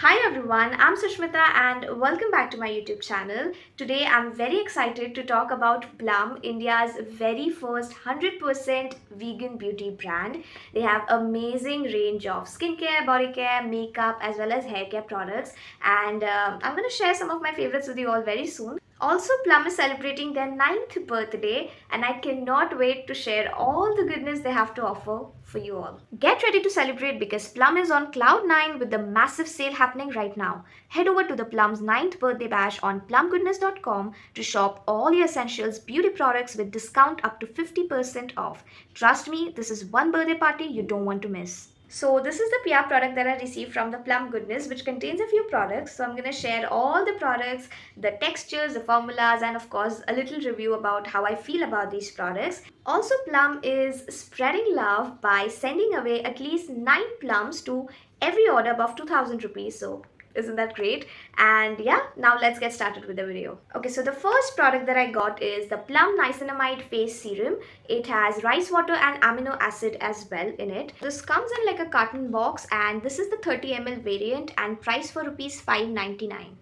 Hi everyone, I'm Sushmita and welcome back to my YouTube channel. Today I'm very excited to talk about Plum, India's very first 100% vegan beauty brand. They have amazing range of skincare, body care, makeup as well as hair care products, and I'm going to share some of my favorites with you all very soon. Also, Plum is celebrating their 9th birthday and I cannot wait to share all the goodness they have to offer for you all. Get ready to celebrate because Plum is on cloud 9 with the massive sale happening right now. Head over to the Plum's 9th birthday bash on plumgoodness.com to shop all your essentials beauty products with discount up to 50% off. Trust me, this is one birthday party you don't want to miss. So this is the PR product that I received from the Plum Goodness, which contains a few products. So I'm going to share all the products, the textures, the formulas, and of course a little review about how I feel about these products. Also, Plum is spreading love by sending away at least 9 plums to every order above 2000 rupees. So isn't that great? And yeah, now let's get started with the video. Okay, so the first product that I got is the Plum Niacinamide Face Serum. It has rice water and amino acid as well in it. This comes in like a carton box and this is the 30 ml variant and price for rupees 599.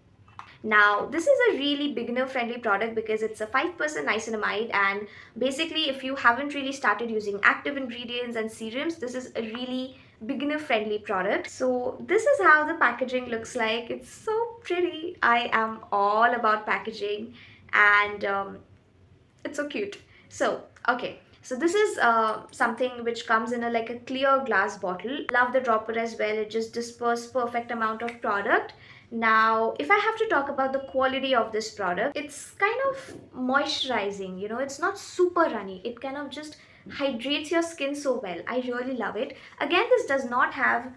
Now, this is a really beginner friendly product because it's a 5% niacinamide, and basically if you haven't really started using active ingredients and serums, this is a really beginner friendly product. So this is how the packaging looks like. It's so pretty. I am all about packaging and it's so cute. So, okay. So this is something which comes in like a clear glass bottle. Love the dropper as well. It just disperses perfect amount of product. Now, if I have to talk about the quality of this product, it's kind of moisturizing, it's not super runny. It kind of just hydrates your skin so well. I really love it. Again, this does not have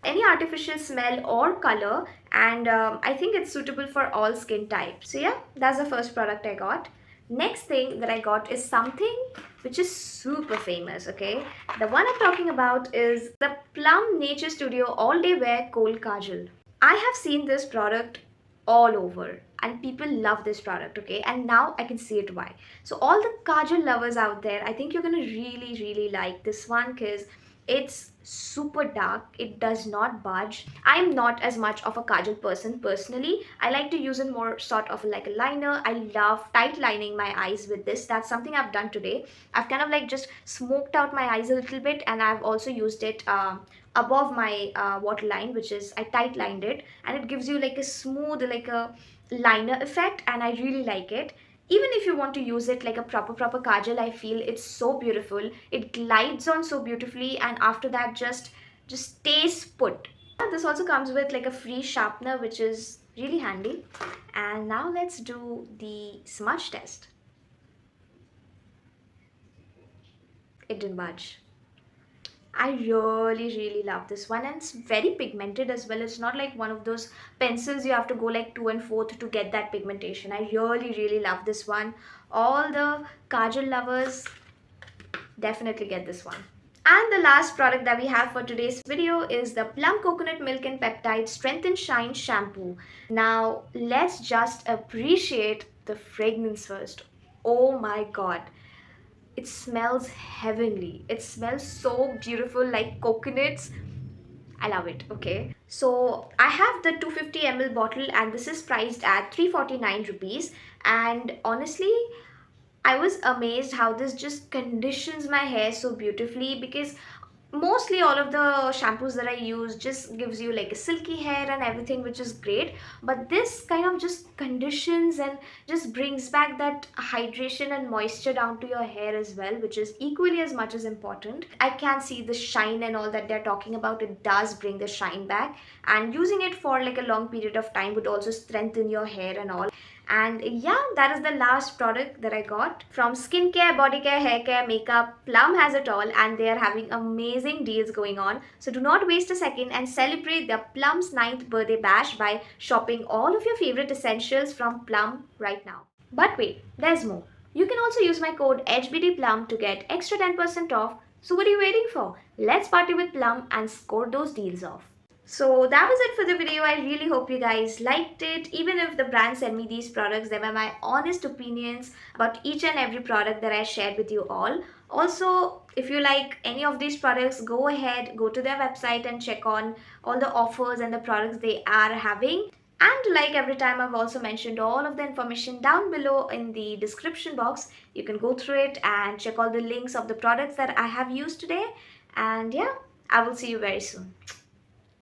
any artificial smell or color, and I think it's suitable for all skin types. So yeah, that's the first product I got. Next thing that I got is something which is super famous, okay? The one I'm talking about is the Plum NaturStudio All Day Wear Kohl Kajal. I have seen this product all over and people love this product, okay? And now I can see it why. So all the kajal lovers out there, I think you're gonna really like this one because it's super dark. It does not budge. I'm not as much of a kajal person personally. I like to use it more sort of like a liner. I love tight lining my eyes with this. That's something I've done today. I've kind of like just smoked out my eyes a little bit, and I've also used it above my waterline, which is I tight lined it, and it gives you like a smooth, like a liner effect, and I really like it. Even if you want to use it like a proper kajal, I feel it's so beautiful. It glides on so beautifully, and after that just stays put. This also comes with like a free sharpener, which is really handy. And now let's do the smudge test. It didn't budge. I really love this one, and it's very pigmented as well. It's not like one of those pencils you have to go like 2 and 4th to get that pigmentation. I really love this one. All the kajal lovers definitely get this one. And the last product that we have for today's video is the Plum Coconut Milk and Peptides Strength and Shine Shampoo. Now let's just appreciate the fragrance first. Oh my god. It smells heavenly. It smells so beautiful, like coconuts. I love it, okay? So I have the 250 ml bottle and this is priced at 349 rupees. And honestly, I was amazed how this just conditions my hair so beautifully, because mostly all of the shampoos that I use just gives you like a silky hair and everything, which is great, but this kind of just conditions and just brings back that hydration and moisture down to your hair as well, which is equally as much as important. I can see the shine and all that they're talking about. It does bring the shine back, and using it for like a long period of time would also strengthen your hair and all. And yeah, that is the last product that I got. From skincare, body care, hair care, makeup, Plum has it all, and they are having amazing deals going on. So do not waste a second and celebrate the Plum's 9th birthday bash by shopping all of your favorite essentials from Plum right now. But wait, there's more. You can also use my code HBDPLUM to get extra 10% off. So what are you waiting for? Let's party with Plum and score those deals off. So that was it for the video. I really hope you guys liked it. Even if the brand sent me these products, they were my honest opinions about each and every product that I shared with you all. Also, If you like any of these products, go ahead, go to their website and check on all the offers and the products they are having. And like every time, I've also mentioned all of the information down below in the description box. You can go through it and check all the links of the products that I have used today. And yeah, I will see you very soon.